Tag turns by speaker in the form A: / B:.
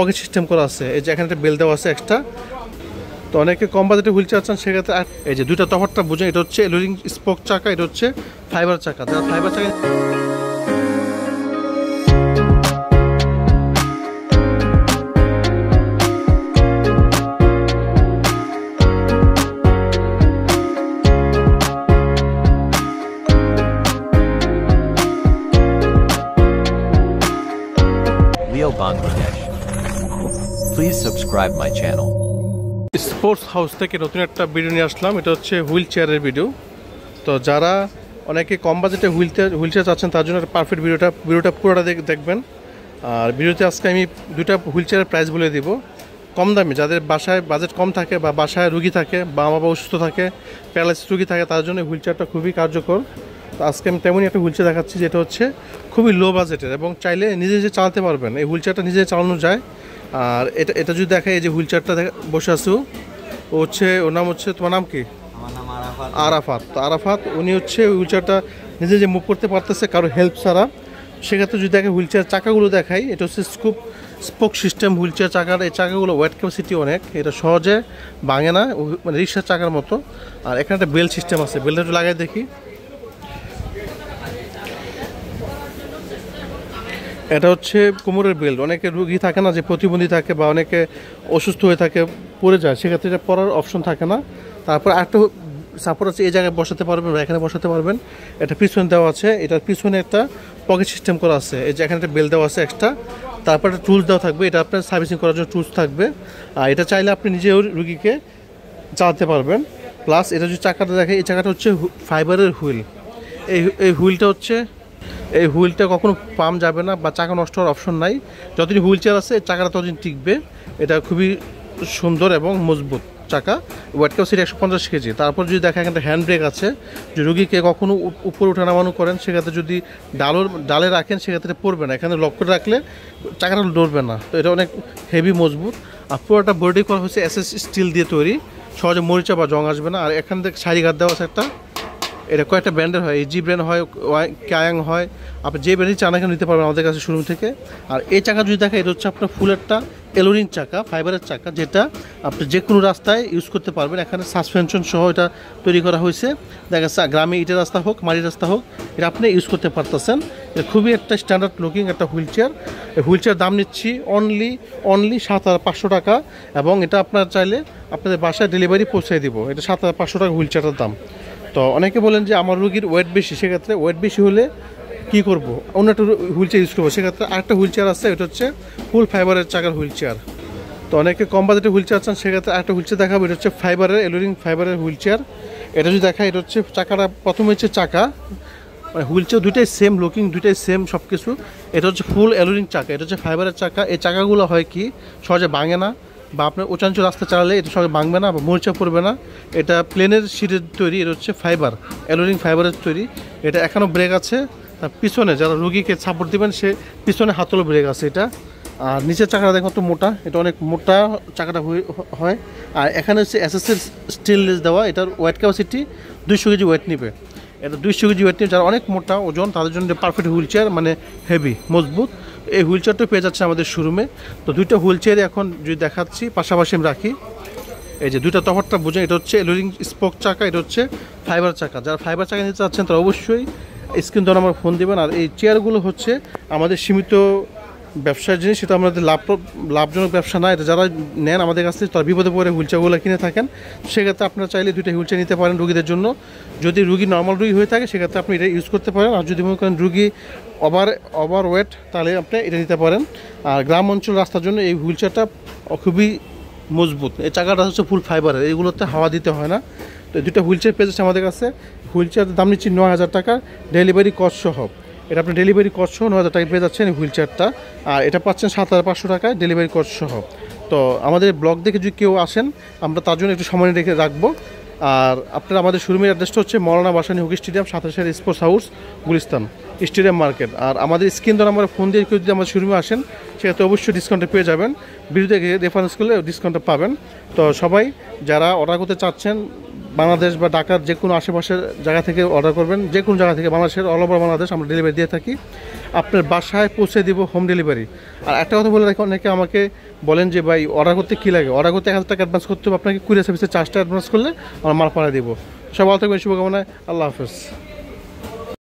A: Pocket system করা আছে। এই যে এখানে একটা বেল দেওয়া আছে এক্সট্রা। তো অনেকে কম বাজেটে হুইল চেয়ার চান সেক্ষেত্রে এই যে দুইটা তফাৎটা বুঝেন, এটা হচ্ছে এলোরিং স্পোক চাকা, এটা হচ্ছে ফাইবার চাকা। যারা ফাইবার চাকা
B: Bangladesh. Please subscribe my channel.
A: Sports house থেকে নতুন একটা ভিডিও নিয়ে আসলাম। এটা হচ্ছে হুইল চেয়ারের ভিডিও। তো যারা অনেকে কম বাজেটে হুইল চেয়ার চাচ্ছেন তার জন্য পারফেক্ট ভিডিওটা পুরোটা দেখবেন। আর ভিডিওতে আজকে আমি দুইটা হুইল চেয়ারের প্রাইস বলে দিব কম দামে। যাদের বাসায় বাজেট কম থাকে বা বাসায় রুগী থাকে বা বাবা অসুস্থ থাকে, প্যারালাইসিস রুগী থাকে, তার জন্য হুইল চেয়ারটা খুবই কার্যকর। তো আজকে আমি তেমনই একটা হুইল চেয়ার দেখাচ্ছি যেটা হচ্ছে খুবই লো বাজেটের এবং চাইলে নিজে চালাতে পারবেন। এই হুইল চেয়ারটা নিজে চালানো যায়। আর এটা যদি দেখায়, এই যে হুইল চেয়ারটা বসে আছো, ও হচ্ছে, ওর নাম হচ্ছে, তোমার নাম কি?
C: আমার নাম আরাফাত।
A: আরাফাত। তো আরাফাত উনি হচ্ছে হুইল চেয়ারটা নিজে যে মুভ করতে পারতেছে কারো হেল্প ছাড়া। সেক্ষেত্রে যদি দেখে হুইল চেয়ার চাকাগুলো দেখাই, এটা হচ্ছে স্পোক সিস্টেম হুইল চেয়ার চাকার। এই চাকাগুলো ওয়েট ক্যাপাসিটি অনেক, এটা সহজে ভাঙে না, মানে রিক্সার চাকার মতো। আর এখানে একটা বেল্ট সিস্টেম আছে, বেল্টটা একটু লাগাই দেখি। এটা হচ্ছে কোমরের বেল্ট। অনেকে রুগী থাকে না যে প্রতিবন্ধী থাকে বা অনেকে অসুস্থ হয়ে থাকে, পড়ে যায়, সেক্ষেত্রে এটা পরার অপশন থাকে না। তারপর একটা সাপোর্ট আছে, এই জায়গায় বসাতে পারবেন বা এখানে বসাতে পারবেন। এটা পিছনে দেওয়া আছে, এটার পিছনে একটা পকেট সিস্টেম করা আছে। এই যে এখানে একটা বেল্ট দেওয়া আছে এক্সট্রা। তারপর একটা টুলস দেওয়া থাকবে, এটা আপনার সার্ভিসিং করার জন্য টুলস থাকবে। আর এটা চাইলে আপনি নিজেও রুগীকে চালাতে পারবেন। প্লাস এটা যদি চাকাটা দেখে, এই চাকাটা হচ্ছে ফাইবারের হুইল। এই হুইলটা কখনো পাম্প যাবে না বা চাকা নষ্ট হওয়ার অপশন নাই। যতদিন হুইল চেয়ার আছে চাকাটা ততদিন টিকবে। এটা খুবই সুন্দর এবং মজবুত চাকা। Wait capacity 150 KG. তারপর যদি দেখা এখানে হ্যান্ড ব্রেক আছে, যে রুগীকে কখনো উপরে উঠে নামানো করেন, সেক্ষেত্রে যদি ডালে রাখেন সেক্ষেত্রে পড়বে না, এখানে লক করে রাখলে চাকাটা লড়বে না। তো এটা অনেক হেভি মজবুত। আর পুরোটা বডি করা হচ্ছে এসএস স্টিল দিয়ে তৈরি, সহজে মরিচা বা জং আসবে না। আর এখান থেকে সারি গার্ড দেওয়া আছে একটা। এটা কয়েকটা ব্র্যান্ডের হয়, এজি ব্র্যান্ড হয়, কায়াং হয়। আপনি যে ব্র্যান্ডই চান এখানে নিতে পারবেন আমাদের কাছে শোরুম থেকে। আর এই চাকা যদি দেখা, এটা হচ্ছে আপনার ফুলেরটা এলোরিং চাকা, ফাইবারের চাকা, যেটা আপনি যে কোনো রাস্তায় ইউজ করতে পারবেন। এখানে সাসপেনশন সহ এটা তৈরি করা হয়েছে। দেখা যাচ্ছে গ্রামে ইটের রাস্তা হোক, মাটির রাস্তা হোক, এটা আপনি ইউজ করতে পারতেছেন। এটা খুবই একটা স্ট্যান্ডার্ড লুকিং একটা হুইল চেয়ার। এই হুইল চেয়ার দাম নিচ্ছি অনলি 7,500 টাকা। এবং এটা আপনার চাইলে আপনাদের বাসায় ডেলিভারি পৌঁছে দিব। এটা 7,500 টাকা হুইল চেয়ারের দাম। তো অনেকে বলেন যে আমার রুগীর ওয়েট বেশি, সেক্ষেত্রে ওয়েট বেশি হলে কী করব, অন্য একটা হুইল চেয়ার ইউজ করবো। সেক্ষেত্রে আরেকটা হুইল চেয়ার আছে, এটা হচ্ছে ফুল ফাইবারের চাকার হুইল চেয়ার। তো অনেকে কম বাজেটে হুইল চেয়ার চান সেক্ষেত্রে আরেকটা হুইল চেয়ার দেখাবো। এটা হচ্ছে এলোরিং ফাইবারের হুইল চেয়ার। এটা যদি দেখা, এটা হচ্ছে চাকাটা প্রথমে হচ্ছে চাকা, মানে হুইল চেয়ার দুইটাই সেম লুকিং, দুইটাই সেম সব কিছু। এটা হচ্ছে ফুল এলোরিং চাকা, এটা হচ্ছে ফাইবারের চাকা। এই চাকাগুলো হয় কি সহজে ভাঙে না, বা আপনার উঁচাঞ্চল রাস্তা চালালে এটা সহজে ভাঙবে না বা মরিচা পড়বে না। এটা প্লেনের শিটের তৈরি, এটা হচ্ছে এলোরিং ফাইবারের তৈরি। এটা এখনও ব্রেক আছে। তার পিছনে যারা রুগীকে সাপোর্ট দেবেন সে পিছনে হাতল ব্রেক আছে এটা। আর নিচের চাকাটা দেখুন তো মোটা, এটা অনেক মোটা চাকাটা হয়। আর এখানে হচ্ছে এসএসের স্টেনলেস দেওয়া। এটার ওয়েট ক্যাপাসিটি 200 কেজি ওয়েট নেবে। এটা 200 কেজি ওয়েট নিয়ে যারা অনেক মোটা ওজন তাদের জন্য পারফেক্ট হুইল চেয়ার, মানে হেভি মজবুত। এই হুইল চেয়ারটা পেয়ে যাচ্ছে আমাদের শোরুমে। তো দুইটা হুইল চেয়ারই এখন যদি দেখাচ্ছি পাশাপাশি আমি রাখি। এই যে দুইটা তফাৎটা বুঝেন, এটা হচ্ছে এলোরিং স্পোক চাকা, এটা হচ্ছে ফাইবার চাকা। যারা ফাইবার চাকা নিতে চাচ্ছেন তারা অবশ্যই স্ক্রিন ধরে আমার ফোন দেবেন। আর এই চেয়ারগুলো হচ্ছে আমাদের সীমিত ব্যবসার জিনিস, সেটা আমাদের লাভজনক ব্যবসা না। এটা যারা নেন আমাদের কাছ থেকে তারা বিপদে পড়ে হুইল চেয়ারগুলো কিনে থাকেন। সেক্ষেত্রে আপনারা চাইলে দুইটা হুইল চেয়ার নিতে পারেন রুগীদের জন্য। যদি রুগী নর্মাল রুগী হয়ে থাকে সেক্ষেত্রে আপনি এটা ইউজ করতে পারেন। আর যদি মনে করেন রুগী ওভার ওয়েট, তাহলে আপনি এটা নিতে পারেন। আর গ্রাম অঞ্চল রাস্তার জন্য এই হুইল চেয়ারটা খুবই মজবুত। এই চাকাটা হচ্ছে ফুল ফাইবারের, এইগুলোতে হাওয়া দিতে হয় না। তো দুটো হুইল চেয়ার পেয়ে যাচ্ছে আমাদের কাছে। হুইল চেয়ারের দাম নিচ্ছি 9,000 টাকা ডেলিভারি কস্ট সহ। এটা আপনি ডেলিভারি কস্ট সহ 9,000 টাকা পেয়ে যাচ্ছেন এই হুইল চেয়ারটা। আর এটা পাচ্ছেন 7,500 টাকায় ডেলিভারি কস্ট সহ। তো আমাদের ব্লগ দেখে যদি কেউ আসেন, আমরা তার জন্য একটু সময় রাখবো। আর আপনারা আমাদের শোরুমের অ্যাড্রেসটা হচ্ছে Maulana Bhasani hockey stadium, 27 sports house, Gulistan stadium market. আর আমাদের স্ক্রিন ধরে আমরা ফোন দিয়ে কেউ যদি আমাদের শোরুমে আসেন সেক্ষেত্রে অবশ্যই ডিসকাউন্টে পেয়ে যাবেন। ভিডিও দেখে রেফারেন্স করলে ডিসকাউন্টটা পাবেন। তো সবাই যারা অর্ডার করতে চাচ্ছেন বাংলাদেশ বা ঢাকার যে কোনো আশেপাশের জায়গা থেকে অর্ডার করবেন, যে কোনো জায়গা থেকে বাংলাদেশের অল ওভার বাংলাদেশ আমরা ডেলিভারি দিয়ে থাকি। আপনার বাসায় পৌঁছে দিব, হোম ডেলিভারি। আর একটা কথা বলে রাখি, অনেকে আমাকে বলেন যে ভাই অর্ডার করতে কী লাগে, অর্ডার করতে 1000 টাকা অ্যাডভান্স করতে হবে আপনাকে, কুরিয়ার সার্ভিসের চার্জটা অ্যাডভান্স করলে আমরা মাল পাঠিয়ে দিব। সব ভালো থাকবেন, শুভকামনায়, আল্লাহ হাফেজ।